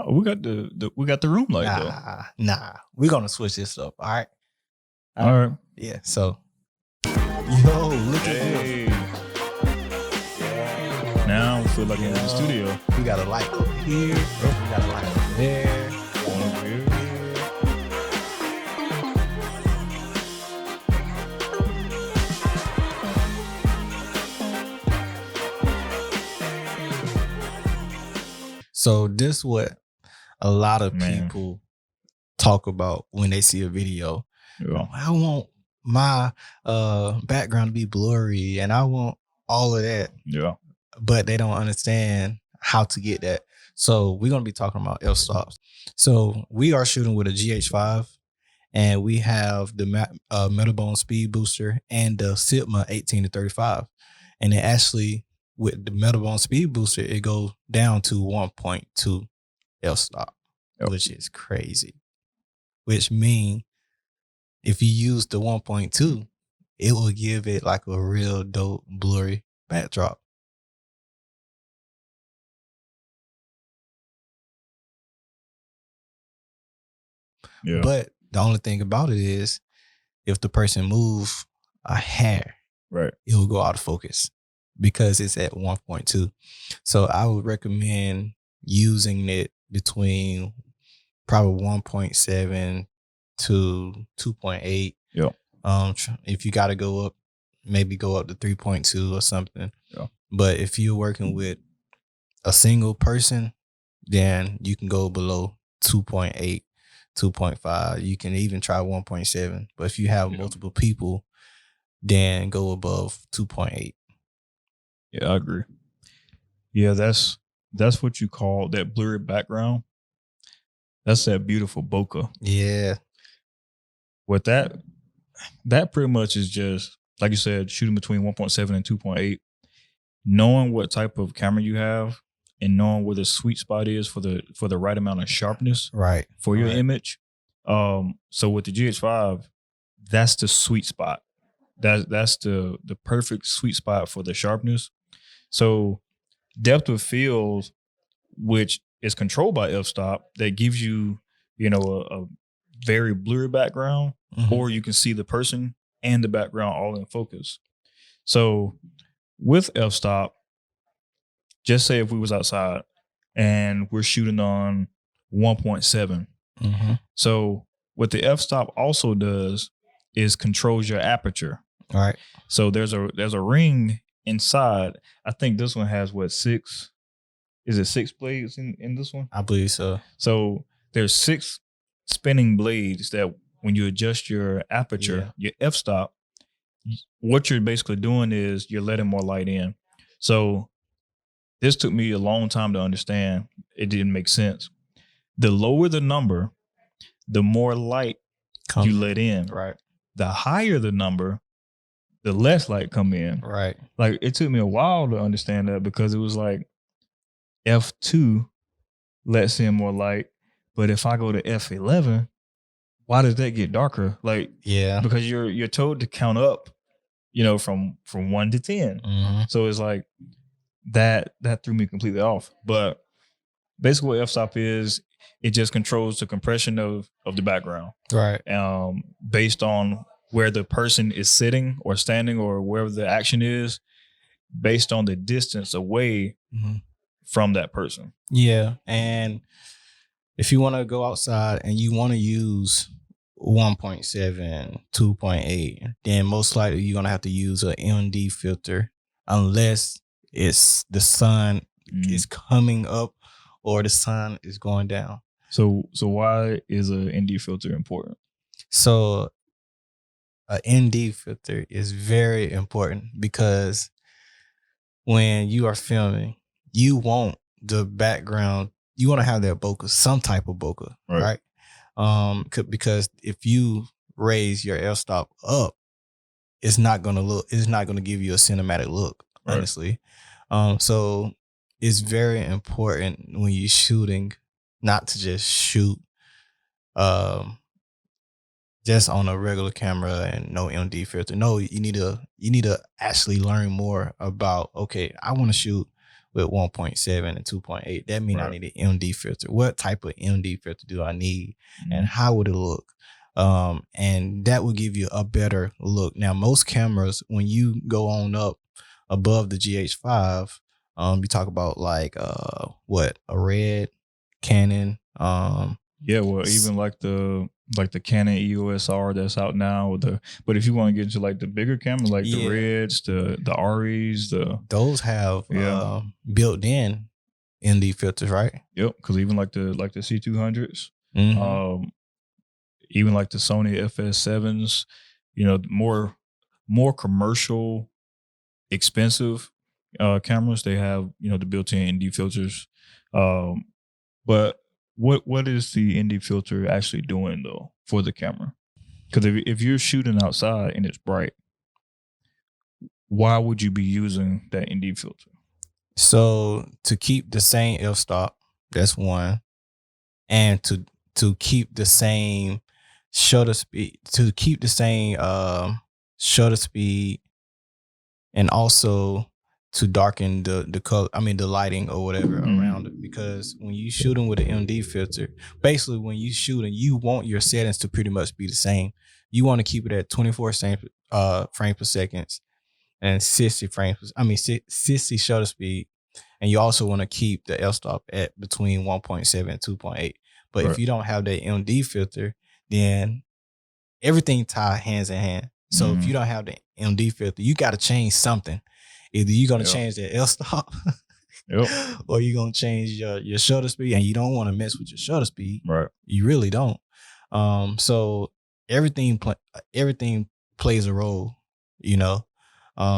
Oh, we got the room light though. Nah. We're gonna switch this up. All right. All right. Yeah. So, yo, look at Hey. this. Now I feel like I'm in the studio. We got a light over here. We got a light over there. One over here. So this what a lot of Man. people talk about when they see a video. Yeah. I want my background to be blurry and I want all of that, Yeah. but they don't understand how to get that. So we're going to be talking about f-stops. So we are shooting with a GH5 and we have the Metabone Speed Booster and the Sigma 18 to 35. And it actually, with the Metabone Speed Booster, it goes down to 1.2 f-stop, which is crazy. Which means if you use the 1.2, it will give it like a real dope blurry backdrop. Yeah. But the only thing about it is if the person moves a hair, Right. it will go out of focus because it's at 1.2. So I would recommend using it between probably 1.7 to 2.8. Yeah. If you got to go up, maybe go up to 3.2 or something. Yeah. But if you're working with a single person, then you can go below 2.8, 2.5. You can even try 1.7. But if you have multiple people, then go above 2.8. Yeah, I agree. Yeah, that's what you call that blurry background. That's that beautiful bokeh. Yeah. With that pretty much is just, like you said, shooting between 1.7 and 2.8. Knowing what type of camera you have and knowing where the sweet spot is for the right amount of sharpness for your image. So with the GH5, that's the sweet spot. That's the perfect sweet spot for the sharpness. So depth of field, which is controlled by f-stop, that gives you, a very blurry background, or you can see the person and the background all in focus. So with f-stop, just say if we was outside and we're shooting on 1.7. So what the f-stop also does is controls your aperture. All right. So there's a ring inside. I think this one has what, 6? Is it 6 blades in this one? I believe so. So there's 6 spinning blades that when you adjust your aperture, your f-stop, what you're basically doing is you're letting more light in. So this took me a long time to understand. It didn't make sense. The lower the number, the more light you let in. Right. The higher the number, the less light come in. Right. Like it took me a while to understand that because it was like F2 lets in more light, but if I go to F11, why does that get darker? Like, because you're told to count up, from 1 to 10. So it's like that threw me completely off. But basically what f-stop is, it just controls the compression of the background. Right. Based on where the person is sitting or standing or wherever the action is, based on the distance away from that person. Yeah. And if you want to go outside and you want to use 1.7, 2.8, then most likely you're going to have to use an ND filter unless it's the sun is coming up or the sun is going down. So why is a ND filter important? So a ND filter is very important because when you are filming, you want the background, you want to have that bokeh, some type of bokeh, right? Because if you raise your f-stop up, it's not going to give you a cinematic look, honestly. So it's very important when you're shooting not to just shoot just on a regular camera and no ND filter. No, you need to actually learn more about, okay, I want to shoot with 1.7 and 2.8. That means I Right. need an MD filter. What type of MD filter do I need, and Mhm. how would it look? And that will give you a better look. Now, most cameras, when you go on up above the GH5, you talk about like a Red, Canon, Yeah, well, even like the Canon EOS R that's out now, but if you want to get into like the bigger cameras, like the Yeah. Reds, the REs, those have Yeah. built-in ND filters, right? yep, because even like the C200s, Mm-hmm. even like the Sony FS7s, more commercial, expensive cameras, they have the built-in ND filters. Um, but what is the ND filter actually doing though for the camera? Because if you're shooting outside and it's bright, why would you be using that ND filter? So to keep the same f-stop, that's one, and to keep the same shutter speed, shutter speed, and also to darken the color. I mean the lighting or whatever around it. Because when you shooting with an MD filter, basically when you shooting, you want your settings to pretty much be the same. You want to keep it at 24 frames per second and 60 frames. 60 shutter speed, and you also want to keep the f-stop at between 1.7 and 2.8. But Right. if you don't have that MD filter, then everything tied hands in hand. So if Mhm. you don't have the MD filter, you got to change something. Either you're gonna Yeah. change the f-stop, Yep. or you're gonna change your shutter speed, and you don't want to mess with your shutter speed. Right. You really don't. So everything plays a role, you know.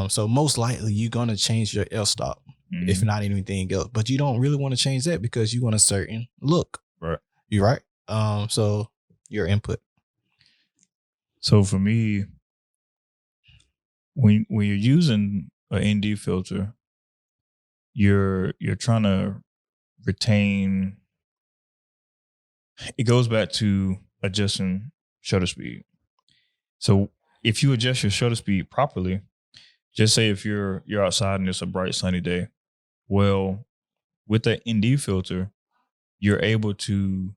So most likely you're gonna change your f-stop, if Mhm. not anything else. But you don't really want to change that because you want a certain look. Right. You right? So your input. So for me, when you're using an ND filter, you're trying to retain. It goes back to adjusting shutter speed. So if you adjust your shutter speed properly, just say if you're outside and it's a bright sunny day, well, with that ND filter, you're able to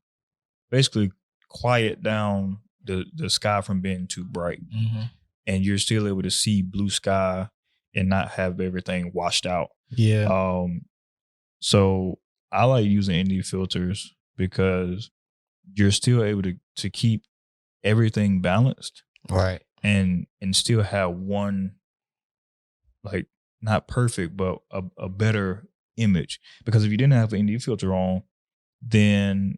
basically quiet down the sky from being too bright, and you're still able to see blue sky and not have everything washed out. Yeah. So I like using ND filters because you're still able to keep everything balanced Right. and still have one, like, not perfect, but a better image. Because if you didn't have an ND filter on, then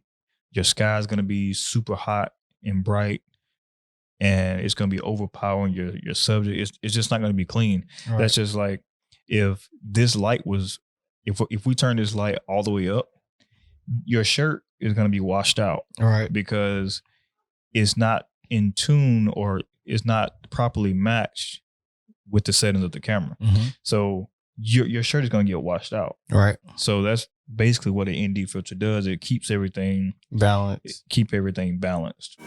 your sky is going to be super hot and bright, and it's going to be overpowering your subject. It's just not going to be clean. Right. That's just like if this light was, if we turn this light all the way up, your shirt is going to be washed out Right. because it's not in tune or it's not properly matched with the settings of the camera. So your shirt is going to get washed out. Right. So that's basically what an ND filter does. It keeps everything Balance. keep everything balanced.